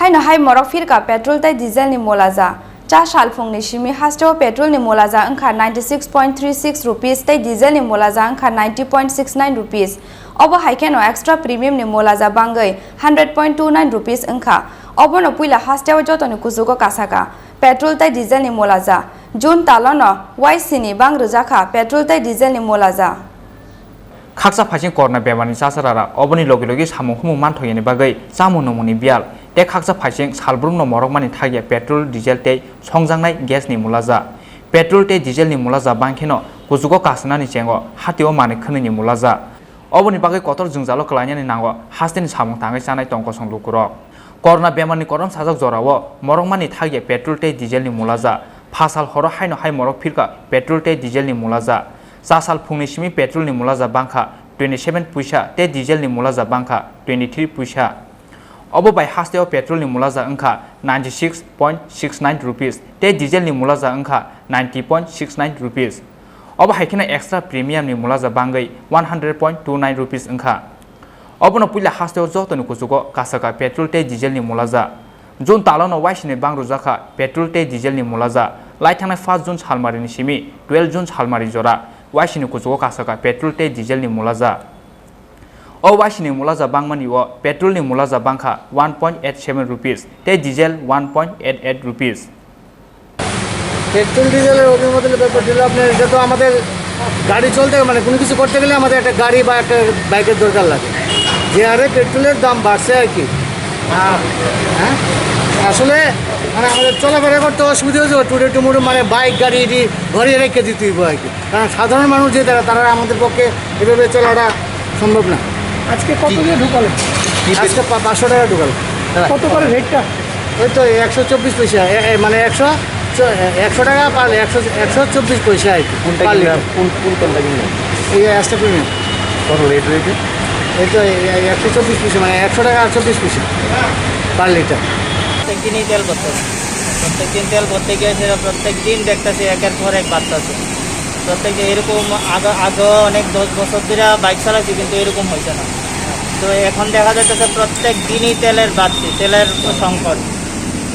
Haino Morok Phirkha Petrol tai diesel ni Mulaja. Cha salfung ni shimi hasto petrol ni Mulaja angka 96.36 rupees tai diesel ni Mulaja angka 90.69 rupees. Obo haikeno extra premium ni Mulaja bangai 100.29 rupees angka. Obo no puila hasto joto ni kusugo kasaka. Petrol tai diesel ni Mulaja. June talono Chini bang rujaka petrol tai diesel ni Mulaja. Khaksa phajing korna bemani sasarara oboni logi logi samung humu manthogeni bagai samu nomuni bial te khaksa phajing salbrum no morok mani thagya petrol diesel te songjangnai gas ni Mulaja petrol te diesel ni Mulaja bangkheno kujugo kasna ni chengo hatio mani khani ni Mulaja oboni bagai kotor jungjalo klanya ni nango hasten samung tangai sanai tongko songlukuro korna bemani korom sajak jorawo morok mani thagya petrol te diesel ni Mulaja phasal horo Haino Morok Phirkha petrol te diesel ni Mulaja Sasal phungni simi petrol ni Mulaja bangkha 27 puisa te diesel ni Mulaja bangkha 23 puisa obo bai hasteo petrol ni Mulaja angkha 96.69 rupees te diesel ni Mulaja angkha 90.69 rupees obo haikena extra premium ni Mulaja bangai 100.29 rupees angkha obo no puila hasteo joto ni kusugo kasaka petrol te diesel ni Mulaja June talono waisine bangru jaka petrol te diesel ni Mulaja laithana 1 June salmari ni simi 12 June salmari jora Washini kuzugo kasaka petrol te diesel ni Mulaja. O washini Mulaja bangmani o petrol ni Mulaja bangkha 1.87 rupees te diesel 1.88 rupees. Petrol ডিজেলের অভিমতের ব্যাপার ছিল আপনার এটা তো আমাদের গাড়ি চলতে মানে কোনো কিছু করতে গেলে আমাদের একটা গাড়ি বা একটা বাইকের দরকার লাগে যে হারে পেট্রোলের দাম বাড়ছে আর কি হ্যাঁ আসলে মানে আমাদের চলাফেরা করতে অসুবিধা হয়েছে টুডে টুমুডে মানে বাইক গাড়ি ঘরে রেখে দিতে হইব আর কি কারণ সাধারণ মানুষ যে তারা আমাদের পক্ষে এভাবে চলাটা সম্ভব না আজকে কত দিয়ে ঢুকালেন আজকে 500 টাকা ঢুকালো কত করে রেটটা ওই তো 124 পয়সা মানে 100 টাকা পারলে 124 পয়সা আর কি কোন কোনটা কিনলেন এই এক্সট্রা প্রিমিয়াম কত রেট রয়েছে এই তো 124 পয়সা মানে 100 টাকা 24 পয়সা পার লিটার প্রত্যেকদিনই তেল করতে প্রত্যেকদিন তেল করতে গিয়ে সেটা প্রত্যেক দিন দেখতেছি একের পর এক বাড়তেছে প্রত্যেক এরকম আগে অনেক 10 বছর ধরে বাইক চালাচ্ছি কিন্তু এরকম হয়েছে না তো এখন দেখা যাচ্ছে প্রত্যেক দিনই তেলের বাড়ছে তেলের সংকট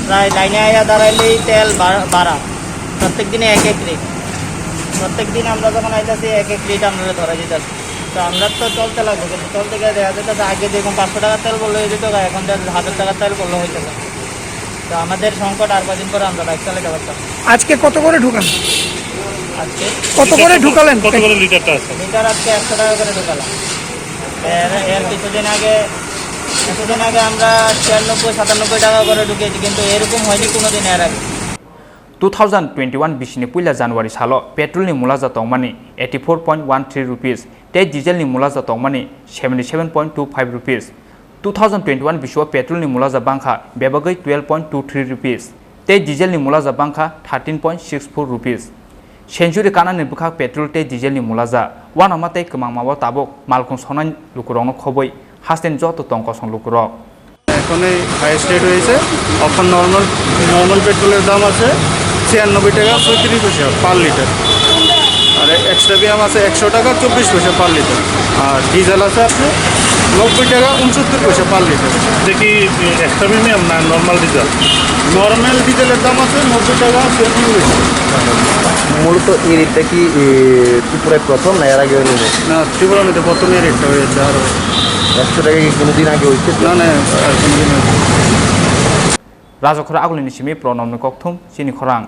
প্রায় লাইনে আয়া দাঁড়াইলেই তেল বাড়া প্রত্যেক দিনে এক রেট প্রত্যেক দিন আমরা যখন আইতেছি এক রেট আমরা ধরা যেতেছি তো আমরা তো চলতে লাগবে কিন্তু চলতে গিয়ে দেখা যেতেছে আগে যেরকম 500 টাকার তেল বললে হয়ে যেত এখন 1000 টাকার তেল বললে হয়ে যেত তো আমাদের সংকট আর কদিন পরে আমরা বাইক চালাতে পারতাম আজকে কত করে ঢুকান আজকে কত করে ঢুকালেন কত করে লিটারটা আছে লিটার আজকে 100 টাকা করে ঢুকালাম এর কিছুদিন আগে আমরা 96-97 টাকা করে ঢুকিয়েছি কিন্তু এরকম হয়নি কোনোদিন এর আগে 2021 bisini puila January salo petrol ni Mulaja tongmani 84.13 rupees te diesel ni Mulaja tongmani 77.25 rupees 2021 bisho petrol ni Mulaja bangkha bebagai 12.23 rupees te diesel ni Mulaja bangkha 13.64 rupees Century kana ni bukha petrol te diesel ni Mulaja wana mate kemangmawa tabok malkung sonan lukurong no khoboi hasten joto tongko song lukurok এখন এই highest rate হয়েছে এখন normal পেট্রোলের দাম আছে 96 টাকা 35 পয়সা per litre আর extra BIAM আছে 100 টাকা 24 পয়সা পার লিটার আর ডিজেল আছে আপনি 90 টাকা 69 পয়সা পার লিটার এটা কি এক্সট্রা প্রিমিয়াম না নর্মাল ডিজেল নর্মাল ডিজেলের দাম আছে 90 টাকা 70 পয়সা মূলত এই রেটটা কি ত্রিপুরায় প্রথম না এর আগে না ত্রিপুরা মধ্যে প্রথম এই রেটটা হয়েছে আর 100 টাকা কি কোনোদিন আগে হয়েছে না আর কোনোদিন Raja Khora agulini simi pronom ni kokthum Chini Khorang